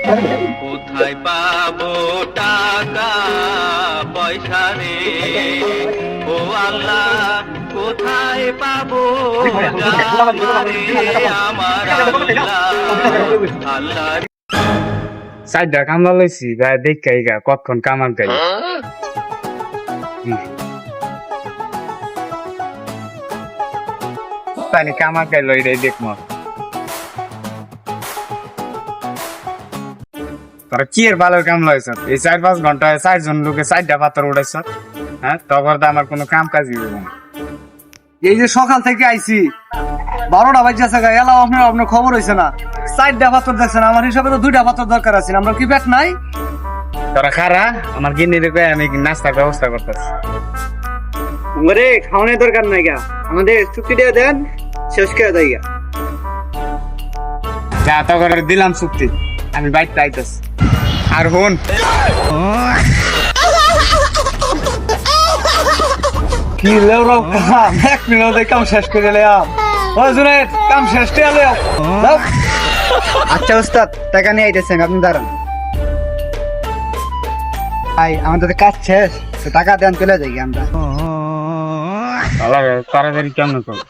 কোথায় পাবো টাকা পয়সা রে ও আল্লাহ, কোথায় পাবো আমার আল্লাহ আল্লাহ। সাইডটা কামলা লইছি ভাই, দেখাই গা কতক্ষণ কামার গাই। তাহলে কামার গাই লই রে, দেখমো তোরা কি এর ভালো কাম লইছ। এই 4-5 ঘন্টায় 4 জন লোকে 4টা পাথর উঠাইছ। হ্যাঁ, তখন তো আমার কোনো কাম কাজই হইব না। এই যে সকাল থেকে আইছি 12টা বাজছে গা, এলাও আপনার খবর হয়েছে না। 4টা পাথর দেখছেন, আমার হিসাবে তো 2টা পাথর দরকার আছে। আমরা কি পেট নাই? তোরা খারা, আমার গিন্নি রে আমি নাস্তার ব্যবস্থা করতেছি। আমারে খাওয়ানোর দরকার নাই গা, আমাদের চুক্তিটা দেন, শেষ করে দেয় গা। যা তখন দিলাম চুক্তি, আমি বাইকটা আইতাছি। আর হন, কি লেওরাও কাম, 1 মিনিটে কাম শেষ করে লেয়াম। ওই জুনেদ, কাম শেষ করে লেও। আচ্ছা ওস্তাদ, টাকা নিয়ে আইতেছেন, আপনি দাঁড়ান। ভাই আমাদের কাজ শেষ, তো টাকা দেন, চলে যাই আমরা। তাড়াতাড়ি কেমন করো।